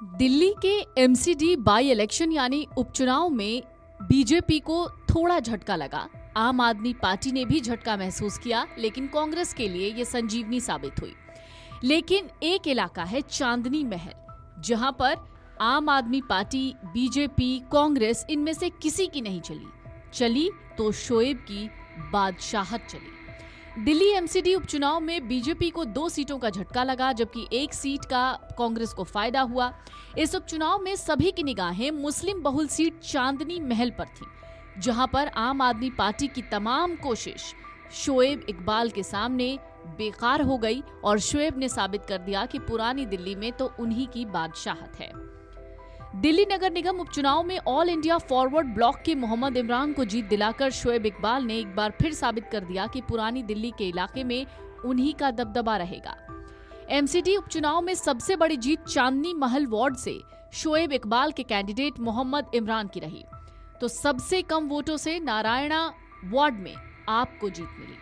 दिल्ली के MCD by election यानी उपचुनाव में बीजेपी को थोड़ा झटका लगा। आम आदमी पार्टी ने भी झटका महसूस किया, लेकिन कांग्रेस के लिए ये संजीवनी साबित हुई। लेकिन एक इलाका है चांदनी महल, जहां पर आम आदमी पार्टी, बीजेपी, कांग्रेस इनमें से किसी की नहीं चली तो शोएब की बादशाहत चली। दिल्ली एमसीडी उपचुनाव में बीजेपी को 2 सीटों का झटका लगा, जबकि 1 सीट का कांग्रेस को फायदा हुआ। इस उपचुनाव में सभी की निगाहें मुस्लिम बहुल सीट चांदनी महल पर थी, जहां पर आम आदमी पार्टी की तमाम कोशिश शोएब इकबाल के सामने बेकार हो गई और शोएब ने साबित कर दिया कि पुरानी दिल्ली में तो उन्हीं की बादशाहत है। दिल्ली नगर निगम उपचुनाव में ऑल इंडिया फॉरवर्ड ब्लॉक के मोहम्मद इमरान को जीत दिलाकर शोएब इकबाल ने एक बार फिर साबित कर दिया कि पुरानी दिल्ली के इलाके में उन्हीं का दबदबा रहेगा। एमसीडी उपचुनाव में सबसे बड़ी जीत चांदनी महल वार्ड से शोएब इकबाल के कैंडिडेट मोहम्मद इमरान की रही, तो सबसे कम वोटों से नारायणा वार्ड में आपको जीत मिली।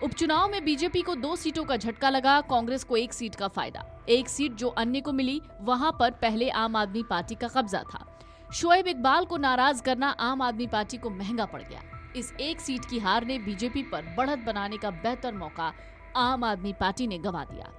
उपचुनाव में बीजेपी को 2 सीटों का झटका लगा, कांग्रेस को 1 सीट का फायदा। 1 सीट जो अन्य को मिली, वहां पर पहले आम आदमी पार्टी का कब्जा था। शोएब इकबाल को नाराज करना आम आदमी पार्टी को महंगा पड़ गया। इस 1 सीट की हार ने बीजेपी पर बढ़त बनाने का बेहतर मौका आम आदमी पार्टी ने गंवा दिया।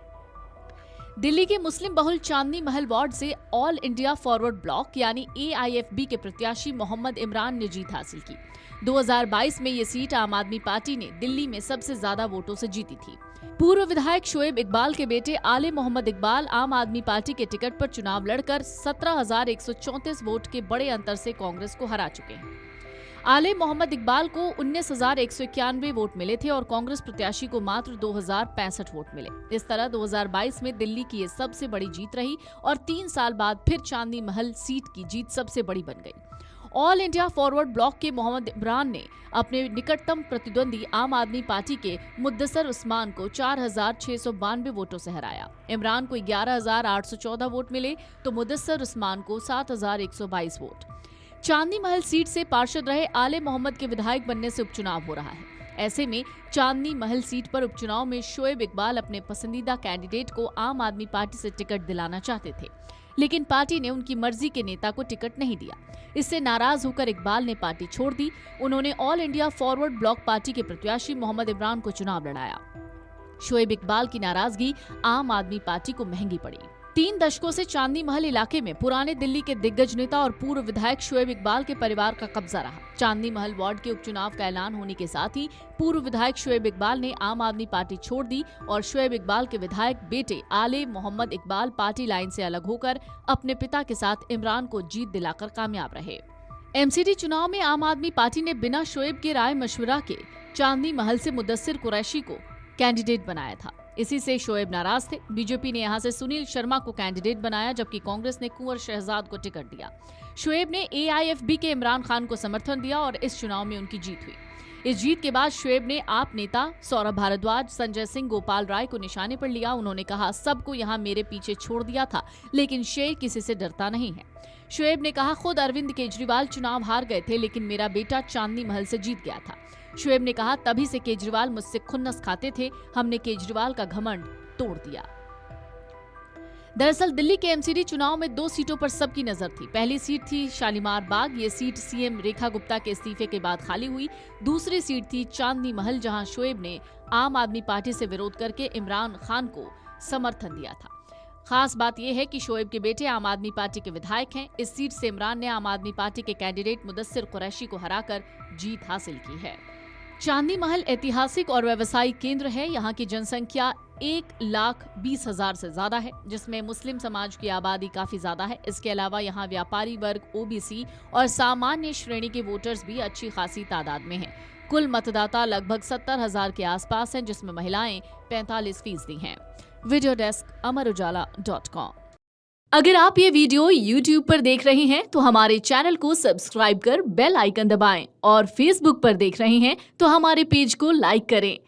दिल्ली के मुस्लिम बहुल चांदनी महल वार्ड से ऑल इंडिया फॉरवर्ड ब्लॉक यानी AIFB के प्रत्याशी मोहम्मद इमरान ने जीत हासिल की। 2022 में ये सीट आम आदमी पार्टी ने दिल्ली में सबसे ज्यादा वोटों से जीती थी। पूर्व विधायक शोएब इकबाल के बेटे आले मोहम्मद इकबाल आम आदमी पार्टी के टिकट पर चुनाव लड़कर 17,134 वोट के बड़े अंतर से कांग्रेस को हरा चुके हैं। आले मोहम्मद इकबाल को 19,191 वोट मिले थे और कांग्रेस प्रत्याशी को मात्र 2,065 वोट मिले। इस तरह 2022 में दिल्ली की ये सबसे बड़ी जीत रही और 3 साल बाद फिर चांदनी महल सीट की जीत सबसे बड़ी बन गई। ऑल इंडिया फॉरवर्ड ब्लॉक के मोहम्मद इमरान ने अपने निकटतम प्रतिद्वंदी आम आदमी पार्टी के मुद्दसर उस्मान को 4,692 वोटों से हराया। इमरान को 11,814 वोट मिले तो मुद्दसर उस्मान को 7,122 वोट। चांदनी महल सीट से पार्षद रहे आले मोहम्मद के विधायक बनने से उपचुनाव हो रहा है। ऐसे में चांदनी महल सीट पर उपचुनाव में शोएब इकबाल अपने पसंदीदा कैंडिडेट को आम आदमी पार्टी से टिकट दिलाना चाहते थे, लेकिन पार्टी ने उनकी मर्जी के नेता को टिकट नहीं दिया। इससे नाराज होकर इकबाल ने पार्टी छोड़ दी। उन्होंने all India forward block party के प्रत्याशी मोहम्मद इमरान को चुनाव लड़ाया। शोएब इकबाल की नाराजगी आम आदमी पार्टी को महंगी पड़ी। 3 दशकों से चांदनी महल इलाके में पुराने दिल्ली के दिग्गज नेता और पूर्व विधायक शोएब इकबाल के परिवार का कब्जा रहा। चांदनी महल वार्ड के उपचुनाव का ऐलान होने के साथ ही पूर्व विधायक शोएब इकबाल ने आम आदमी पार्टी छोड़ दी और शोएब इकबाल के विधायक बेटे आले मोहम्मद इकबाल पार्टी लाइन से अलग होकर अपने पिता के साथ इमरान को जीत दिलाकर कामयाब रहे। एमसीडी चुनाव में आम आदमी पार्टी ने बिना शोएब के राय मशवरा के चांदनी महल से मुदस्सिर कुरैशी को कैंडिडेट बनाया था। इसी से शोएब नाराज थे। बीजेपी ने यहां से सुनील शर्मा को कैंडिडेट बनाया, जबकि कांग्रेस ने कुंवर शहजाद को टिकट दिया। शोएब ने AIFB के इमरान खान को समर्थन दिया और इस चुनाव में उनकी जीत हुई। इस जीत के बाद शोएब ने आप नेता सौरभ भारद्वाज, संजय सिंह, गोपाल राय को निशाने पर लिया। उन्होंने कहा, सबको यहाँ मेरे पीछे छोड़ दिया था, लेकिन शेर किसी से डरता नहीं है। शोएब ने कहा, खुद अरविंद केजरीवाल चुनाव हार गए थे, लेकिन मेरा बेटा चांदनी महल से जीत गया था। शोएब ने कहा, तभी से केजरीवाल मुझसे खुन्नस खाते थे, हमने केजरीवाल का घमंड तोड़ दिया। दरअसल दिल्ली के एमसीडी चुनाव में 2 सीटों पर सबकी नजर थी। पहली सीट थी शालीमार बाग, ये सीट सीएम रेखा गुप्ता के इस्तीफे के बाद खाली हुई। दूसरी सीट थी चांदनी महल, जहां शोएब ने आम आदमी पार्टी से विरोध करके इमरान खान को समर्थन दिया था। खास बात यह है कि शोएब के बेटे आम आदमी पार्टी के विधायक हैं। इस सीट से इमरान ने आम आदमी पार्टी के कैंडिडेट मुदस्सिर कुरैशी को हराकर जीत हासिल की है। चांदनी महल ऐतिहासिक और व्यवसायिक केंद्र है। यहाँ की जनसंख्या 1,20,000 से ज्यादा है, जिसमें मुस्लिम समाज की आबादी काफी ज्यादा है। इसके अलावा यहाँ व्यापारी वर्ग, OBC और सामान्य श्रेणी के वोटर्स भी अच्छी खासी तादाद में हैं। कुल मतदाता लगभग 70,000 के आसपास हैं, जिसमें महिलाएं 45% हैं। Video desk amarujala.com। अगर आप ये वीडियो YouTube पर देख रहे हैं तो हमारे चैनल को सब्सक्राइब कर बेल आइकन दबाएं और Facebook पर देख रहे हैं तो हमारे पेज को लाइक करें।